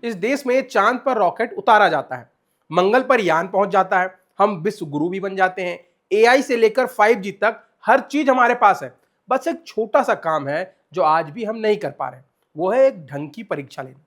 इस देश में चांद पर रॉकेट उतारा जाता है, मंगल पर यान पहुंच जाता है, हम विश्व गुरु भी बन जाते हैं। एआई से लेकर 5G तक हर चीज हमारे पास है। बस एक छोटा सा काम है जो आज भी हम नहीं कर पा रहे, वो है एक ढंग की परीक्षा लेना।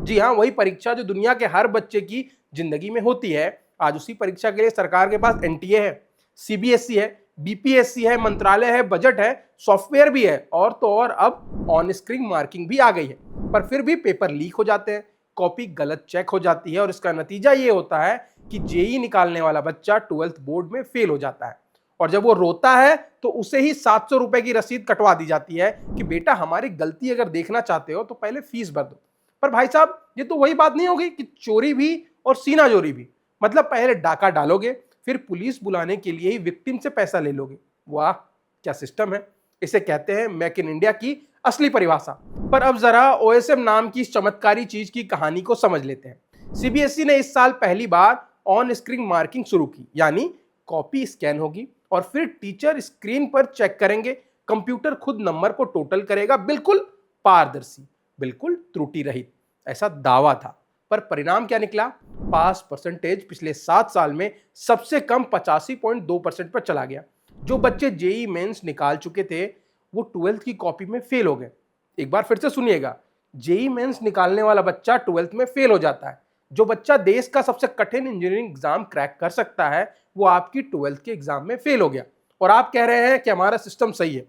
जी हाँ, वही परीक्षा जो दुनिया के हर बच्चे की जिंदगी में होती है। आज उसी परीक्षा के लिए सरकार के पास एनटीए है, सीबीएसई है, बीपीएससी है, मंत्रालय है, बजट है, सॉफ्टवेयर भी है, और तो और अब ऑन स्क्रीन मार्किंग भी आ गई है। पर फिर भी पेपर लीक हो जाते हैं, कॉपी गलत चेक हो जाती है, और इसका नतीजा ये होता है कि जेई निकालने वाला बच्चा 12th बोर्ड में फेल हो जाता है। और जब वो रोता है तो उसे ही 700 रुपए की रसीद कटवा दी जाती है कि बेटा हमारी गलती अगर देखना चाहते हो तो पहले फीस भर दो। पर भाई साहब, ये तो वही बात नहीं होगी कि चोरी भी और सीना चोरी भी। मतलब पहले डाका डालोगे, फिर पुलिस बुलाने के लिए ही विक्टिम से पैसा ले लोगे। वाह, क्या सिस्टम है। इसे कहते हैं मेक इन इंडिया की असली परिभाषा। पर अब जरा ओएसएम नाम की इस चमत्कारी चीज की कहानी को समझ लेते हैं। सीबीएसई ने इस साल पहली बार ऑन स्क्रीन मार्किंग शुरू की, यानी कॉपी स्कैन होगी और फिर टीचर स्क्रीन पर चेक करेंगे, कंप्यूटर खुद नंबर को टोटल करेगा, बिल्कुल पारदर्शी, बिल्कुल त्रुटि रहित, ऐसा दावा था। पर परिणाम क्या निकला? पास परसेंटेज पिछले 7 साल में सबसे कम 85.2% पर चला गया। जो बच्चे जेई मेंस निकाल चुके थे वो 12th की कॉपी में फेल हो गए। एक बार फिर से सुनिएगा, जेई मेंस निकालने वाला बच्चा 12th में फेल हो जाता है। जो बच्चा देश का सबसे कठिन इंजीनियरिंग एग्जाम क्रैक कर सकता है वो आपकी 12th के एग्जाम में फेल हो गया, और आप कह रहे हैं कि हमारा सिस्टम सही है,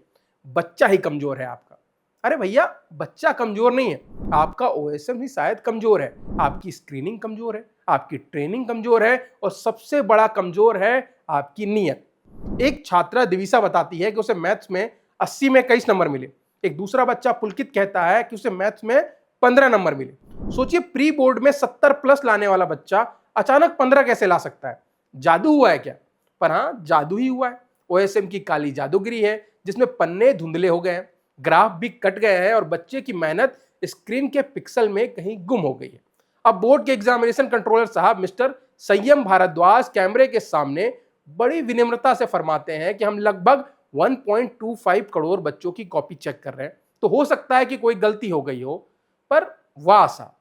बच्चा ही कमजोर है आपका। अरे भैया, बच्चा कमजोर नहीं है, आपका ओएसएम ही शायद कमजोर है, आपकी स्क्रीनिंग कमजोर है, आपकी ट्रेनिंग कमजोर है, और सबसे बड़ा कमजोर है आपकी नीयत। एक छात्रा दिविसा बताती है कि उसे मैथ्स में 80 में 21 नंबर मिले। एक दूसरा बच्चा पुलकित कहता है कि उसे मैथ्स में 15 नंबर मिले। सोचिए, प्री बोर्ड में 70 प्लस लाने वाला बच्चा अचानक 15 कैसे ला सकता है? जादू हुआ है क्या? पर हाँ, जादू ही हुआ है। ओएसएम की काली जादूगिरी है जिसमें पन्ने धुंधले हो गए हैं, ग्राफ भी कट गए हैं, और बच्चे की मेहनत स्क्रीन के पिक्सल में कहीं गुम हो गई है। अब बोर्ड के एग्जामिनेशन कंट्रोलर साहब मिस्टर संयम भारद्वाज कैमरे के सामने बड़ी विनम्रता से फरमाते हैं कि हम लगभग 1.25 करोड़ बच्चों की कॉपी चेक कर रहे हैं, तो हो सकता है कि कोई गलती हो गई हो। पर वाह साहब,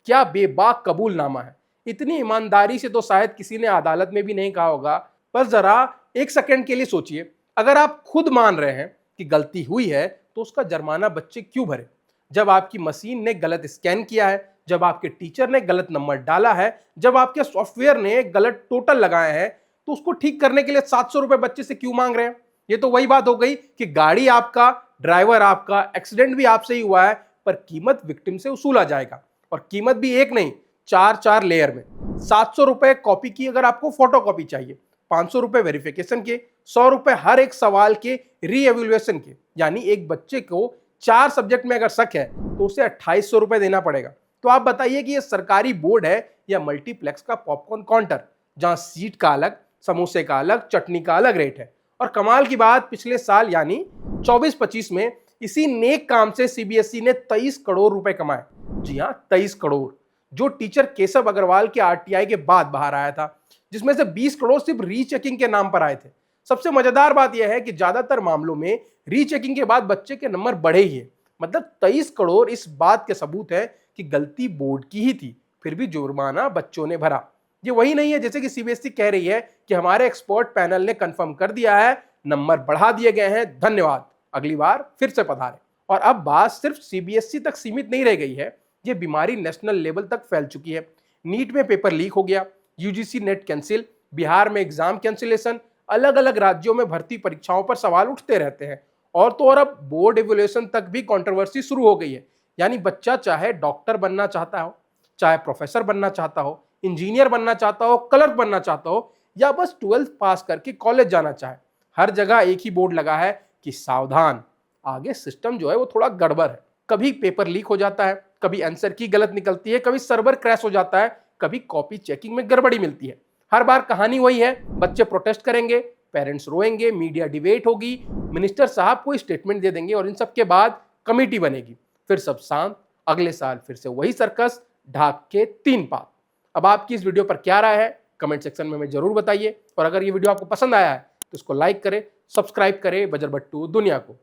क्या बेबाक कबूलनामा है। इतनी ईमानदारी से तो शायद किसी ने अदालत में भी नहीं कहा होगा। पर जरा एक सेकंड के लिए सोचिए, अगर आप खुद मान रहे हैं कि गलती हुई है तो उसका जुर्माना बच्चे क्यों भरे? जब आपकी मशीन ने गलत स्कैन किया है, जब आपके टीचर ने गलत नंबर डाला है, जब आपके सॉफ्टवेयर ने गलत टोटल लगाए हैं, तो उसको ठीक करने के लिए 700 रुपए बच्चे से क्यों मांग रहे हैं? ये तो वही बात हो गई कि गाड़ी आपका, ड्राइवर आपका, एक्सीडेंट भी आपसे ही हुआ है, पर कीमत विक्टिम से वसूला जाएगा। और कीमत भी एक नहीं, 4 लेयर में। 700 रुपए कॉपी की अगर आपको फोटो कॉपी चाहिए, 500 रुपए वेरिफिकेशन के, 100 रुपए हर एक सवाल के री एवेल्युएशन के। यानी एक बच्चे को 4 सब्जेक्ट में अगर शक है तो उसे 2800 रुपए देना पड़ेगा। तो आप बताइए कि ये सरकारी बोर्ड है या मल्टीप्लेक्स का पॉपकॉर्न काउंटर, जहां सीट का अलग, समोसे का अलग, चटनी का अलग रेट है। और कमाल की बात, पिछले साल यानी 24-25 में इसी नेक काम से सीबीएसई ने 23 करोड़ रुपए कमाए। जी हाँ, 23 करोड़, जो टीचर केशव अग्रवाल के आरटीआई के बाद बाहर आया था, जिसमें से 20 करोड़ सिर्फ रीचेकिंग के नाम पर आए थे। सबसे मजेदार बात यह है कि ज्यादातर मामलों में रीचेकिंग के बाद बच्चे के नंबर बढ़े ही है। मतलब 23 करोड़ इस बात के सबूत है कि गलती बोर्ड की ही थी, फिर भी जुर्माना बच्चों ने भरा। ये वही नहीं है जैसे कि सीबीएसई कह रही है कि हमारे एक्सपर्ट पैनल ने कंफर्म कर दिया है, नंबर बढ़ा दिए गए हैं, धन्यवाद, अगली बार फिर से पधारें। और अब बात सिर्फ सीबीएसई तक सीमित नहीं रह गई है, ये बीमारी नेशनल लेवल तक फैल चुकी है। नीट में पेपर लीक हो गया, यूजीसी नेट कैंसिल, बिहार में एग्जाम कैंसिलेशन, अलग अलग राज्यों में भर्ती परीक्षाओं पर सवाल उठते रहते हैं। और तो और अब बोर्ड इवैल्यूएशन तक भी कंट्रोवर्सी शुरू हो गई है। यानी बच्चा चाहे डॉक्टर बनना चाहता हो, चाहे प्रोफेसर बनना चाहता हो, इंजीनियर बनना चाहता हो, क्लर्क बनना चाहता हो, या बस 12th पास करके कॉलेज जाना चाहे, हर जगह एक ही बोर्ड लगा है कि सावधान, आगे सिस्टम जो है वो थोड़ा गड़बड़ है। कभी पेपर लीक हो जाता है, कभी आंसर की गलत निकलती है, कभी सर्वर क्रैश हो जाता है, कभी कॉपी चेकिंग में गड़बड़ी मिलती है। हर बार कहानी वही है, बच्चे प्रोटेस्ट करेंगे, पेरेंट्स रोएंगे, मीडिया डिबेट होगी, मिनिस्टर साहब कोई स्टेटमेंट दे देंगे, और इन सब के बाद कमेटी बनेगी, फिर सब शांत, अगले साल फिर से वही सर्कस, ढाक के 3 पात। अब आपकी इस वीडियो पर क्या राय है कमेंट सेक्शन में हमें जरूर बताइए, और अगर ये वीडियो आपको पसंद आया है तो इसको लाइक करें, सब्सक्राइब करें बजरबट्टू दुनिया को।